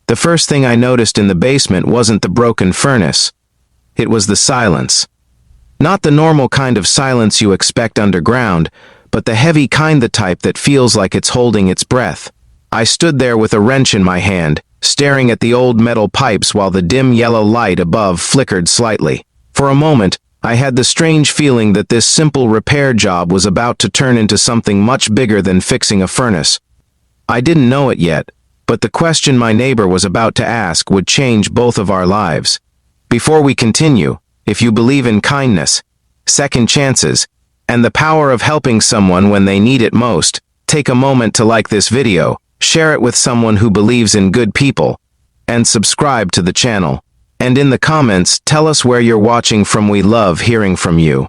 The first thing I noticed in the basement wasn't the broken furnace. It was the silence. Not the normal kind of silence you expect underground, but the heavy kind, the type that feels like it's holding its breath. I stood there with a wrench in my hand, staring at the old metal pipes while the dim yellow light above flickered slightly. For a moment, I had the strange feeling that this simple repair job was about to turn into something much bigger than fixing a furnace. I didn't know it yet, but the question my neighbor was about to ask would change both of our lives. Before we continue, if you believe in kindness, second chances, and the power of helping someone when they need it most, take a moment to like this video, share it with someone who believes in good people, and subscribe to the channel. And in the comments, tell us where you're watching from. We love hearing from you.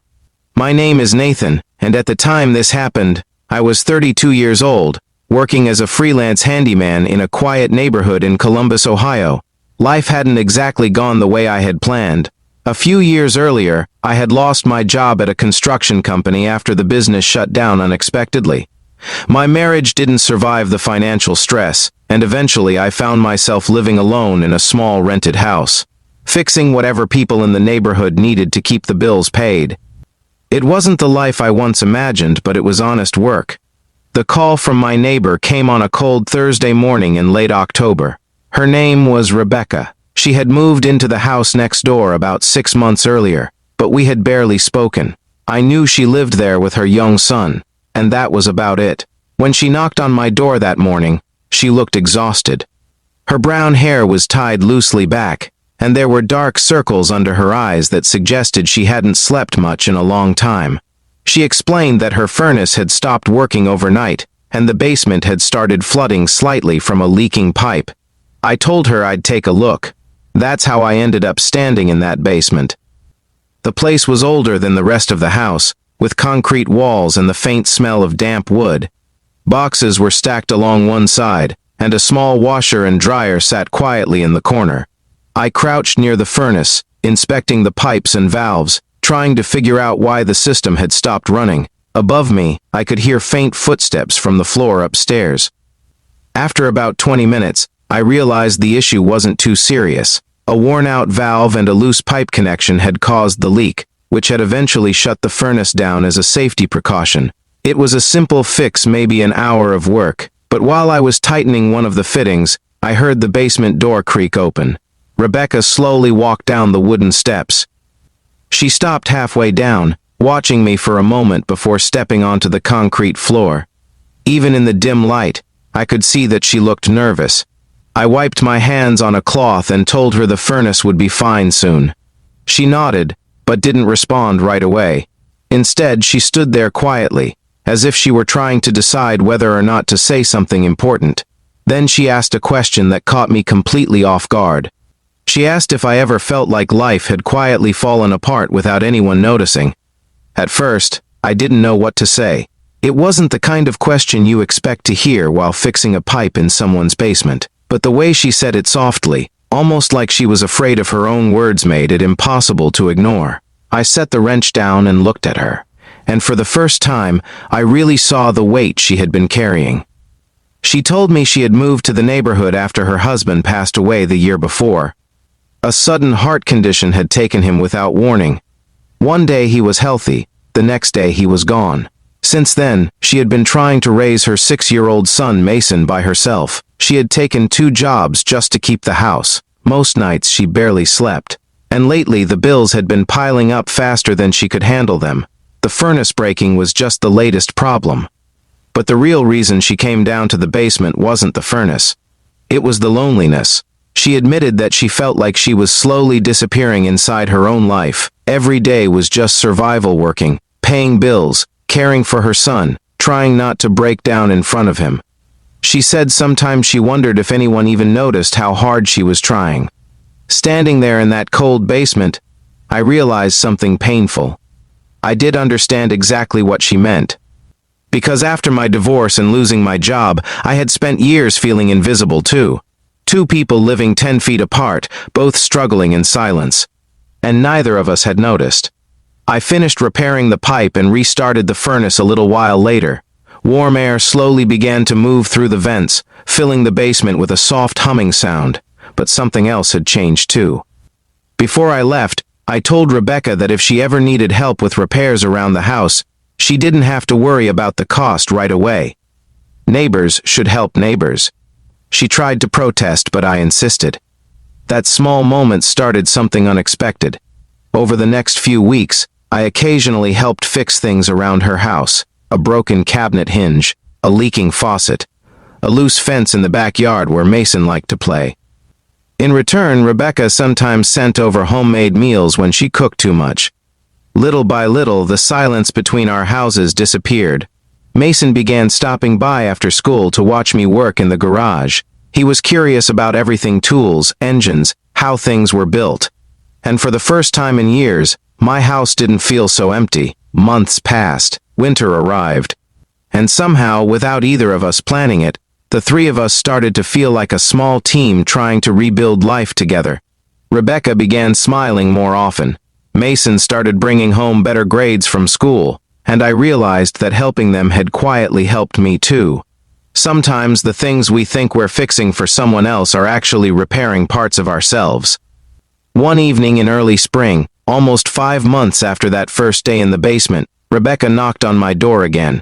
My name is Nathan, and at the time this happened, I was 32 years old, working as a freelance handyman in a quiet neighborhood in Columbus, Ohio. Life hadn't exactly gone the way I had planned. A few years earlier, I had lost my job at a construction company after the business shut down unexpectedly. My marriage didn't survive the financial stress, and eventually I found myself living alone in a small rented house, fixing whatever people in the neighborhood needed to keep the bills paid. It wasn't the life I once imagined, but it was honest work. The call from my neighbor came on a cold Thursday morning in late October. Her name was Rebecca. She had moved into the house next door about 6 months earlier, but we had barely spoken. I knew she lived there with her young son, and that was about it. When she knocked on my door that morning, she looked exhausted. Her brown hair was tied loosely back, and there were dark circles under her eyes that suggested she hadn't slept much in a long time. She explained that her furnace had stopped working overnight, and the basement had started flooding slightly from a leaking pipe. I told her I'd take a look. That's how I ended up standing in that basement. The place was older than the rest of the house, with concrete walls and the faint smell of damp wood. Boxes were stacked along one side, and a small washer and dryer sat quietly in the corner. I crouched near the furnace, inspecting the pipes and valves, trying to figure out why the system had stopped running. Above me, I could hear faint footsteps from the floor upstairs. After about 20 minutes, I realized the issue wasn't too serious. A worn-out valve and a loose pipe connection had caused the leak, which had eventually shut the furnace down as a safety precaution. It was a simple fix, maybe an hour of work, but while I was tightening one of the fittings, I heard the basement door creak open. Rebecca slowly walked down the wooden steps. She stopped halfway down, watching me for a moment before stepping onto the concrete floor. Even in the dim light, I could see that she looked nervous. I wiped my hands on a cloth and told her the furnace would be fine soon. She nodded, but didn't respond right away. Instead, she stood there quietly, as if she were trying to decide whether or not to say something important. Then she asked a question that caught me completely off guard. She asked if I ever felt like life had quietly fallen apart without anyone noticing. At first, I didn't know what to say. It wasn't the kind of question you expect to hear while fixing a pipe in someone's basement, but the way she said it softly, almost like she was afraid of her own words, made it impossible to ignore. I set the wrench down and looked at her, and for the first time, I really saw the weight she had been carrying. She told me she had moved to the neighborhood after her husband passed away the year before. A sudden heart condition had taken him without warning. One day he was healthy, the next day he was gone. Since then, she had been trying to raise her 6-year-old son Mason by herself. She had taken 2 jobs just to keep the house. Most nights she barely slept. And lately the bills had been piling up faster than she could handle them. The furnace breaking was just the latest problem. But the real reason she came down to the basement wasn't the furnace. It was the loneliness. She admitted that she felt like she was slowly disappearing inside her own life. Every day was just survival, working, paying bills, caring for her son, trying not to break down in front of him. She said sometimes she wondered if anyone even noticed how hard she was trying. Standing there in that cold basement, I realized something painful. I did understand exactly what she meant. Because after my divorce and losing my job, I had spent years feeling invisible too. 2 people living 10 feet apart, both struggling in silence. And neither of us had noticed. I finished repairing the pipe and restarted the furnace a little while later. Warm air slowly began to move through the vents, filling the basement with a soft humming sound. but something else had changed too. Before I left, I told Rebecca that if she ever needed help with repairs around the house, she didn't have to worry about the cost right away. Neighbors should help neighbors. She tried to protest, but I insisted. That small moment started something unexpected. Over the next few weeks, I occasionally helped fix things around her house: a broken cabinet hinge, a leaking faucet, a loose fence in the backyard where Mason liked to play. In return, Rebecca sometimes sent over homemade meals when she cooked too much. Little by little, the silence between our houses disappeared. Mason began stopping by after school to watch me work in the garage. He was curious about everything: tools, engines, how things were built. And for the first time in years, my house didn't feel so empty. Months passed, winter arrived. And somehow, without either of us planning it, the three of us started to feel like a small team trying to rebuild life together. Rebecca began smiling more often. Mason started bringing home better grades from school, and I realized that helping them had quietly helped me too. Sometimes the things we think we're fixing for someone else are actually repairing parts of ourselves. One evening in early spring, almost 5 months after that first day in the basement, Rebecca knocked on my door again.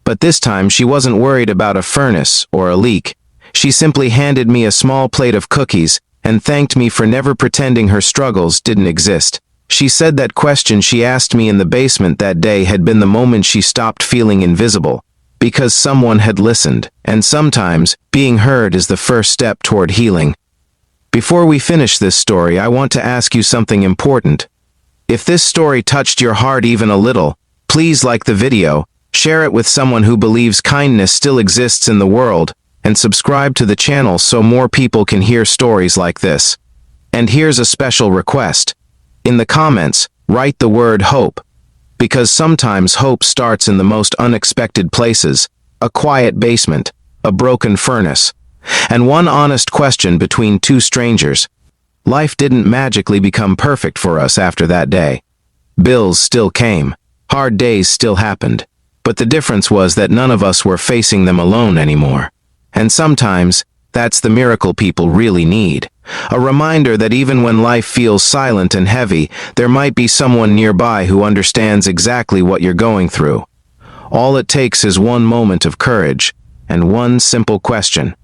But this time she wasn't worried about a furnace or a leak. She simply handed me a small plate of cookies and thanked me for never pretending her struggles didn't exist. She said that question she asked me in the basement that day had been the moment she stopped feeling invisible, because someone had listened, and sometimes being heard is the first step toward healing. Before we finish this story, I want to ask you something important. If this story touched your heart even a little, please like the video, share it with someone who believes kindness still exists in the world, and subscribe to the channel so more people can hear stories like this. And here's a special request. In the comments, write the word hope, because sometimes hope starts in the most unexpected places: a quiet basement, a broken furnace, and one honest question between two strangers. Life didn't magically become perfect for us after that day. Bills still came, hard days still happened. But the difference was that none of us were facing them alone anymore. And sometimes, that's the miracle people really need. A reminder that even when life feels silent and heavy, there might be someone nearby who understands exactly what you're going through. All it takes is one moment of courage, and one simple question.